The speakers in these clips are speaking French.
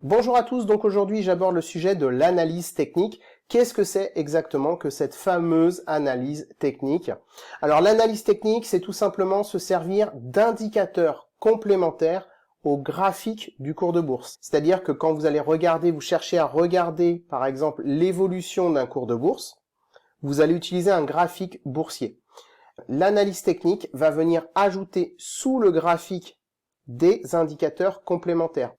Bonjour à tous, donc aujourd'hui j'aborde le sujet de l'analyse technique. Qu'est-ce que c'est exactement que cette fameuse analyse technique? Alors l'analyse technique, c'est tout simplement se servir d'indicateurs complémentaires au graphique du cours de bourse. C'est-à-dire que quand vous allez regarder, vous cherchez à regarder par exemple l'évolution d'un cours de bourse, vous allez utiliser un graphique boursier. L'analyse technique va venir ajouter sous le graphique des indicateurs complémentaires.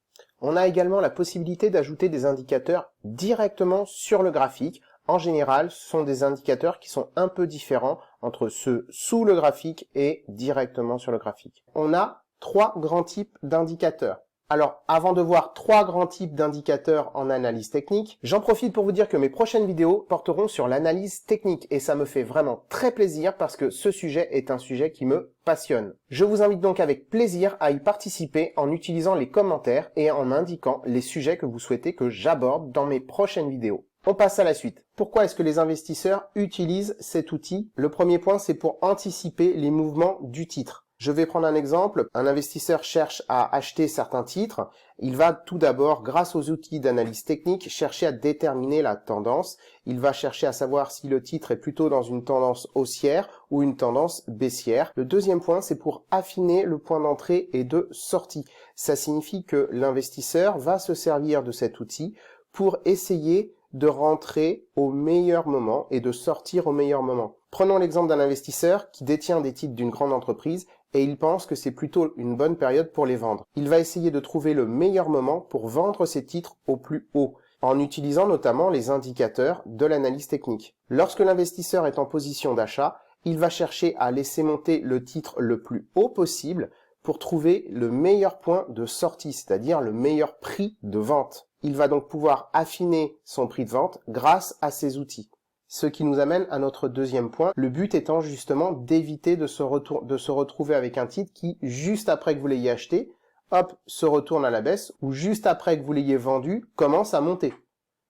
On a également la possibilité d'ajouter des indicateurs directement sur le graphique. En général, ce sont des indicateurs qui sont un peu différents entre ceux sous le graphique et directement sur le graphique. On a trois grands types d'indicateurs. Alors, avant de voir trois grands types d'indicateurs en analyse technique, j'en profite pour vous dire que mes prochaines vidéos porteront sur l'analyse technique et ça me fait vraiment très plaisir parce que ce sujet est un sujet qui me passionne. Je vous invite donc avec plaisir à y participer en utilisant les commentaires et en indiquant les sujets que vous souhaitez que j'aborde dans mes prochaines vidéos. On passe à la suite. Pourquoi est-ce que les investisseurs utilisent cet outil? Le premier point, c'est pour anticiper les mouvements du titre. Je vais prendre un exemple. Un investisseur cherche à acheter certains titres. Il va tout d'abord, grâce aux outils d'analyse technique, chercher à déterminer la tendance. Il va chercher à savoir si le titre est plutôt dans une tendance haussière ou une tendance baissière. Le deuxième point, c'est pour affiner le point d'entrée et de sortie. Ça signifie que l'investisseur va se servir de cet outil pour essayer de rentrer au meilleur moment et de sortir au meilleur moment. Prenons l'exemple d'un investisseur qui détient des titres d'une grande entreprise et il pense que c'est plutôt une bonne période pour les vendre. Il va essayer de trouver le meilleur moment pour vendre ses titres au plus haut, en utilisant notamment les indicateurs de l'analyse technique. Lorsque l'investisseur est en position d'achat, il va chercher à laisser monter le titre le plus haut possible pour trouver le meilleur point de sortie, c'est-à-dire le meilleur prix de vente. Il va donc pouvoir affiner son prix de vente grâce à ces outils. Ce qui nous amène à notre deuxième point, le but étant justement d'éviter de se retrouver avec un titre qui, juste après que vous l'ayez acheté, hop, se retourne à la baisse, ou juste après que vous l'ayez vendu, commence à monter.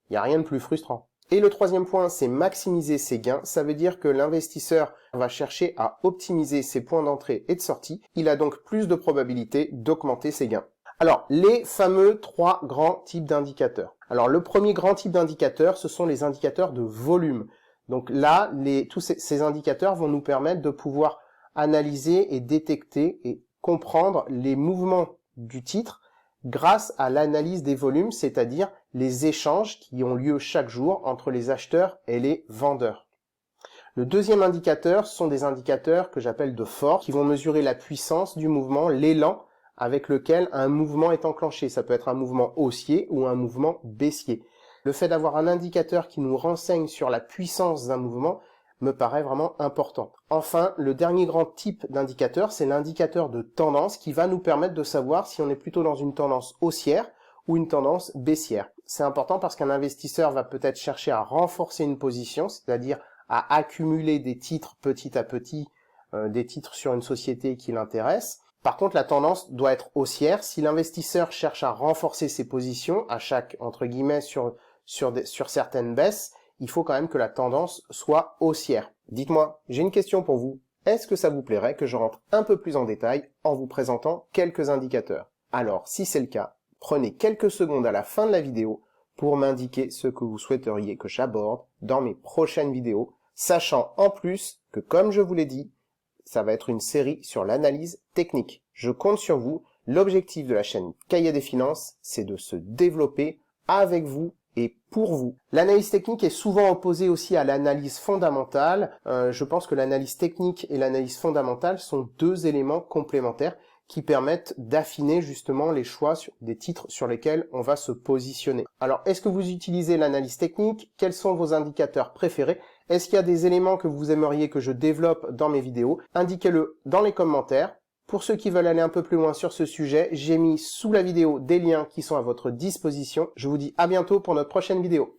Il n'y a rien de plus frustrant. Et le troisième point, c'est maximiser ses gains. Ça veut dire que l'investisseur va chercher à optimiser ses points d'entrée et de sortie. Il a donc plus de probabilité d'augmenter ses gains. Alors, les fameux trois grands types d'indicateurs. Alors, le premier grand type d'indicateur, ce sont les indicateurs de volume. Donc là, tous ces indicateurs vont nous permettre de pouvoir analyser et détecter et comprendre les mouvements du titre grâce à l'analyse des volumes, c'est-à-dire les échanges qui ont lieu chaque jour entre les acheteurs et les vendeurs. Le deuxième indicateur, ce sont des indicateurs que j'appelle de force, qui vont mesurer la puissance du mouvement, l'élan avec lequel un mouvement est enclenché. Ça peut être un mouvement haussier ou un mouvement baissier. Le fait d'avoir un indicateur qui nous renseigne sur la puissance d'un mouvement me paraît vraiment important. Enfin, le dernier grand type d'indicateur, c'est l'indicateur de tendance qui va nous permettre de savoir si on est plutôt dans une tendance haussière ou une tendance baissière. C'est important parce qu'un investisseur va peut-être chercher à renforcer une position, c'est-à-dire à accumuler des titres petit à petit, des titres sur une société qui l'intéresse. Par contre, la tendance doit être haussière. Si l'investisseur cherche à renforcer ses positions à chaque, entre guillemets, sur certaines baisses, il faut quand même que la tendance soit haussière. Dites-moi, j'ai une question pour vous. Est-ce que ça vous plairait que je rentre un peu plus en détail en vous présentant quelques indicateurs? Alors, si c'est le cas, prenez quelques secondes à la fin de la vidéo pour m'indiquer ce que vous souhaiteriez que j'aborde dans mes prochaines vidéos, sachant en plus que, comme je vous l'ai dit, ça va être une série sur l'analyse technique. Je compte sur vous. L'objectif de la chaîne Cahier des Finances, c'est de se développer avec vous et pour vous. L'analyse technique est souvent opposée aussi à l'analyse fondamentale. Je pense que l'analyse technique et l'analyse fondamentale sont deux éléments complémentaires qui permettent d'affiner justement les choix des titres sur lesquels on va se positionner. Alors, est-ce que vous utilisez l'analyse technique? Quels sont vos indicateurs préférés? Est-ce qu'il y a des éléments que vous aimeriez que je développe dans mes vidéos? Indiquez-le dans les commentaires. Pour ceux qui veulent aller un peu plus loin sur ce sujet, j'ai mis sous la vidéo des liens qui sont à votre disposition. Je vous dis à bientôt pour notre prochaine vidéo.